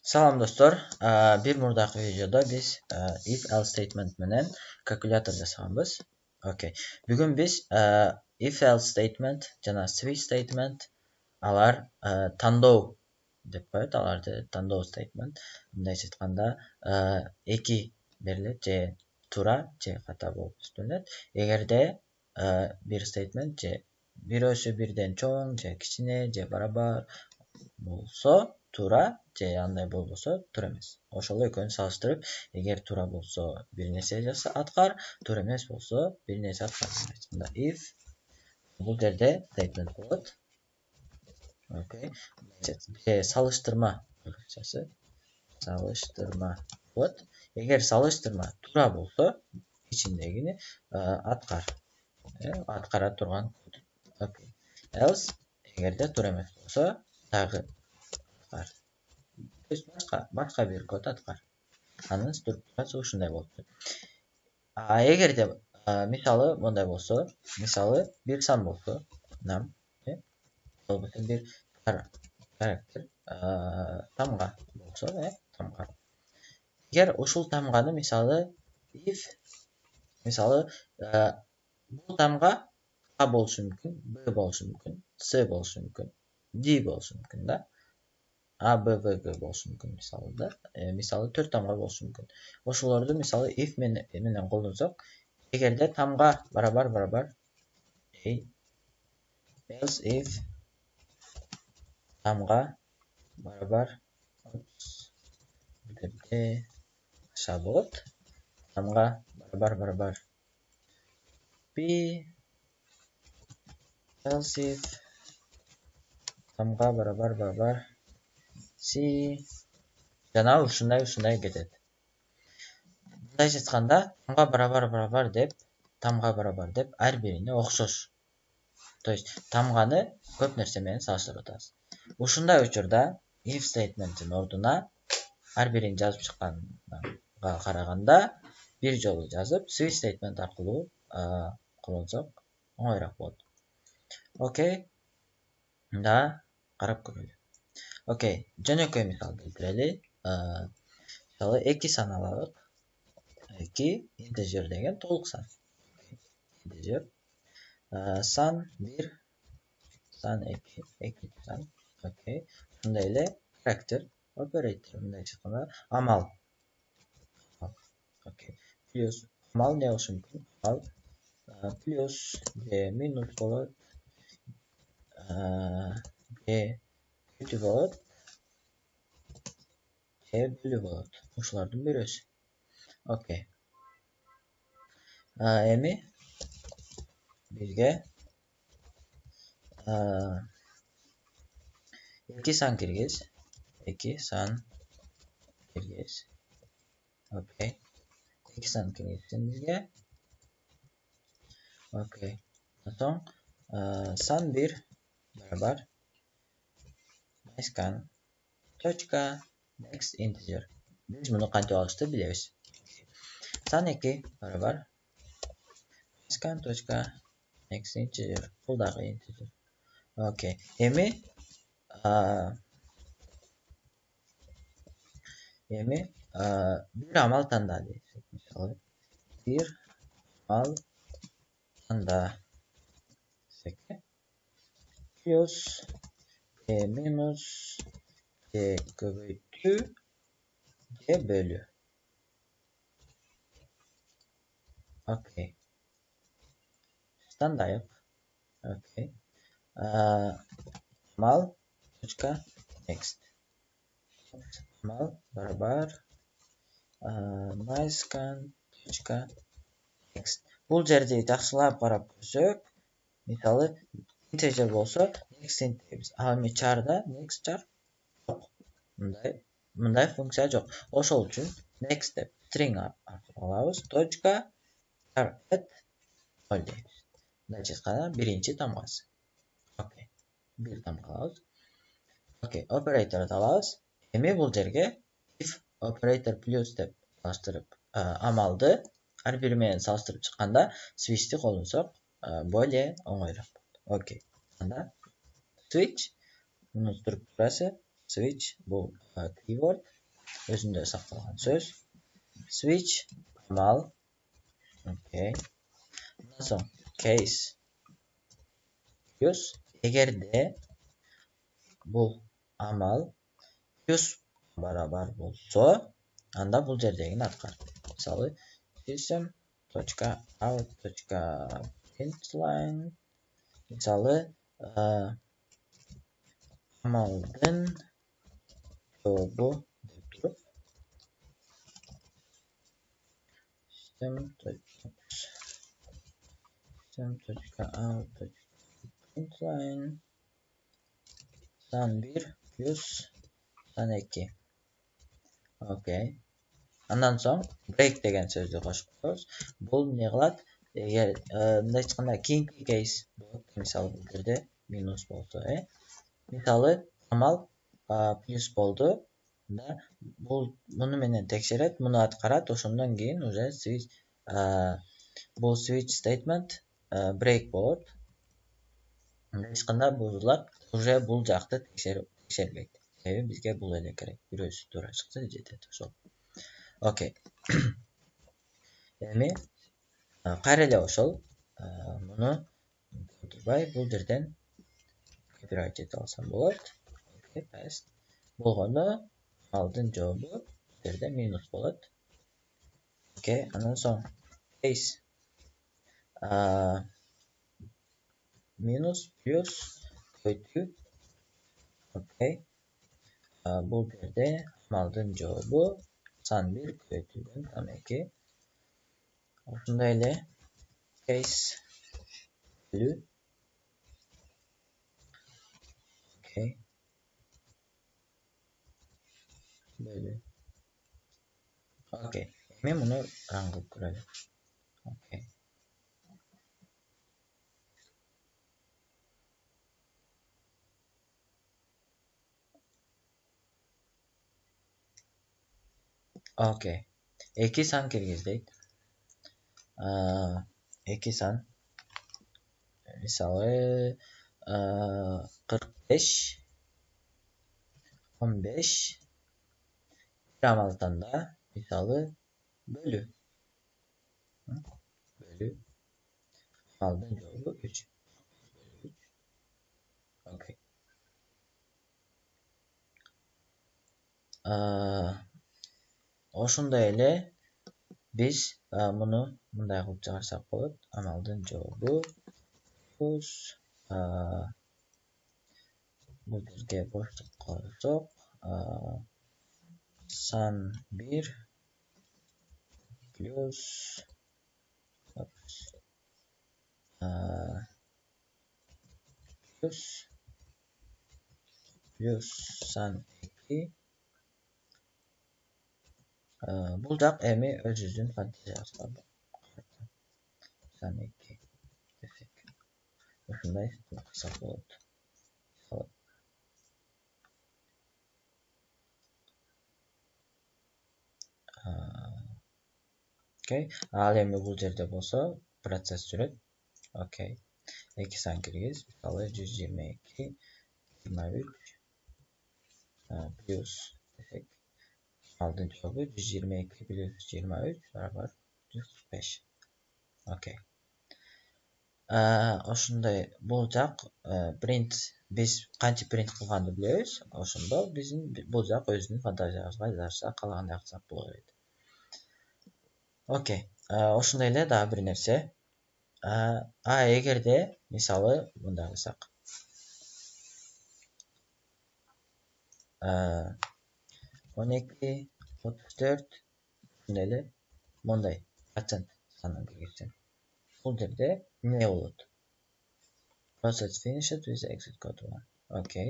Салам достор, бир мурдакы видеодо биз if else statement менен калькулятор жасаганбыз. Окей. Бүгүн биз if else statement жана switch statement алар тандоо деп коет, аларды тандоо statement. Мындайча айтканда, эки берилет, же туура, же ката болуп түзүлөт. Эгерде бир statement же бирөөсү бирден чоң, же кичине, же барабар болсо туура, же андай болбосо туура эмес. Ошол экөөнү салыштырып, эгер туура болсо бир нерсе аткар, туура эмес болсо бир нерсе аткар. If бул жерде statement болот. Окей. Салыштырма болот. Эгер салыштырма туура болсо, ичиндегини аткар. Аткара турган код. Окей. Else эгерде туура эмес болсо, дагы аткар. Башка бир код аткар. Анын структурасы ушундай болот. Эгерде мисалы мындай болсо, мисалы бир сан болсо, нам, болбосо бир карактер тамга болсо, тамга. Эгер ушул тамганы мисалы if мисалы бул тамга А болушу мүмкүн, Б болушу мүмкүн, С болушу мүмкүн, D болушу мүмкүн да. А, Б, В, Г болушу мүмкүн мисалы да. Мисалы 4 тамга болушу мүмкүн. Ошолорду мисалы if менен колдонсок, эгерде тамга барабар else if тамга барабар бирде аша болот. Тамга барабар B else if тамга барабар C жана ушундай кетет. Мындайча айтканда, тамга барабар деп ар бирине окшош. То есть тамганы көп нерсе менен салыштырып атабыз. Ушундай учурда if statementin ордуна ар бирин жазып чыкканга караганда бир жолу жазып, switch statement аркылуу колдонсок оңоюраак болот. Окей. Мында карап көрөлү. Окей, жөнөкөй мисал келтирели. Мисалы 2 сан алалык. 2 integer деген толук сан. Integer. Сан 1, сан 2, 2 сан. Окей. Ушундай эле character operator мындайча айтканда амал. Окей. Плюс амал не болушу мүмкүн? Амал плюс же минус болот. Бүтү болот. Бөлүү болот. Ушулардын бирөөсү. Окей. Эми бизге 2 сан киргиз. 2 сан киргиз. Окей. 2 сан киргизсин бизге. Окей. Соң сан 1 барабар scan точка next integer. Биз муну кантип алышты билебиз. Сан 2 барабар scan точка next integer. Бул дагы integer. Окей. Эми бир амал танда дейсек, мисалы бир амал танда десек, плюс минус көбөйтүү же бөлүү. Окей. Стандарт. Окей. Амал точка next. Амал барабар myscan точка next. Бул жерди жакшылап карап көрсөк, мисалы integer болсо next int дейбиз. Эми char'да next char жок. Мындай функция жок. Ошол үчүн next деп string алабыз. Точка char at 0 дейбиз. Мындайча айтканда, биринчи тамгасы. Окей. Бир тамга алабыз. Окей, operatorду алабыз. Эми бул жерге if operator plus деп салыштырып, амалды ар бири менен салыштырып чыкканда switch'ти колдонсок, более оңоюраак болот. Окей. Анда switch мунун структурасы switch bu keyword özünde saqlagan söz. Switch amal. Okay. Bundan so'ng case plus eğerde bu amal plus barabar bolsa, anda bu jerdegini atkar. Misalı system.out.println misalı amaldan bu deb turup system.out.println san1 plus san2. Okay. Ondan so'ng break degan so'zni qo'shib qo'yamiz. Bu ne qiladi? Agar bunday chiqqanda keyingi case bo'ladi. Misol bu yerda minus bo'lsa, misoli amal plus bo'ldi. Buni meni tekshiradi, buni qarab, o'shandan keyin уже switch bu switch statement break bo'ladi. Hech qanday bular уже bu joqda tekshirmaydi. Bizga bu ele kerak. Biroz to'g'ri chiqsa, jetadi o'sha. Okay. Endi qaranglar o'shal buni turmay bu yerdan copyright eta olsam bo'ladi. Okay, paste. Bo'lganda oldin javobi bu yerda minus bo'ladi. Okay, undan so'ng case minus plus qo'ydik. Okay. Bu yerda oldin javobi san1 qo'yilgan demakki. Shundayla case value. Okay. Böyle. Okay. Men buni rang qilib ko'raylik. Okay. Okay. 2 san kirgizdik. 2 san misoli 45 15 ramaltanda misoli bölü aldın cevabı 3. Okay. Oşunda ele biz bunu bunday qilib chiqarsak bo'ladi. Amaldan javobi plus bu yerga boshliq qolsak san1 plus plus san2 buldaq emi o'z-o'zidan fantaziyasi bor. San2 desek. Shunday qilsak bo'ladi. Okay. Alemi bu yerda bo'lsa, proses surati. Okay. 2 san kirgiz, misoli 122 23 plus desek. Aldın javobi 122 plus 23 barabar 145. Okay. Oshunday bo'lajaq print biz qancha print qilganini bilamiz. Oshunda bizning bo'lajaq o'zining fantaziyasiga yarasha qilganda qilsak bo'ladi. Okay. Oshundaylar daha bir narsa. Agarda misoli bunday qilsak 12 34 shundaylar bunday qachon sanamga ketsin. Bu yerda ne bo'ladi? Process finished with exit code 1. Okay.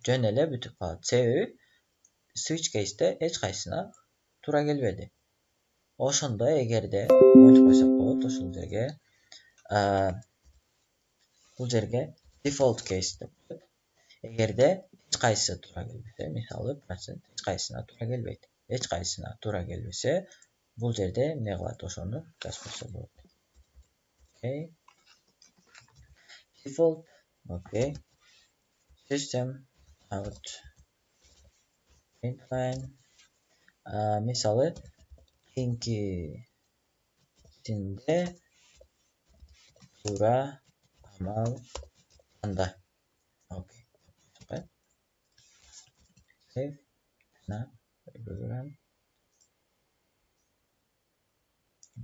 Jo'nalar bitib qoldi. CV switch case'da hech qaysina to'g'ri kelmaydi. O'shanda agarda o'tib qo'ysak bo'ladi, o'shundaga bu yerga default case deb qo'yib, agarda hech qaysi to'g'ri kelmasa, misoli process hech qaysina to'g'ri kelmaydi. Hech qaysina to'g'ri kelmasa, bu yerda ne qiladi o'shani tasvirlasa bo'ladi. Okay. Default. Okay. System out main line. Мысалы кеңкесінде тура амал таңда. Окей. Save. Now, program.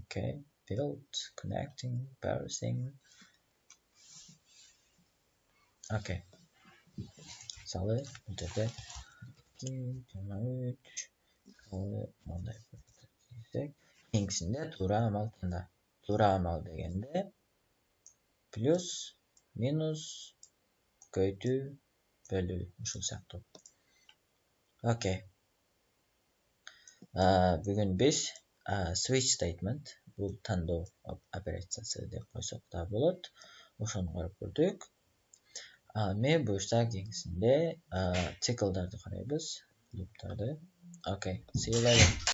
Okay. Build, connecting, parsing. Okay. Мысалы, өтеді. 23. Ондай көрсетсек. Кеңкісінде тура амал таңда. Тура амал дегенде плюс, минус, көйту, бөлу. Ушул сыяктуу. Окей. Бүгүн биз switch statement, бул тандоо операциясы деп койсок да болот. Ошону карап көрдүк. Мен буюрса кийинкисинде циклдарды карайбыз, луптарды. Окей. See you later.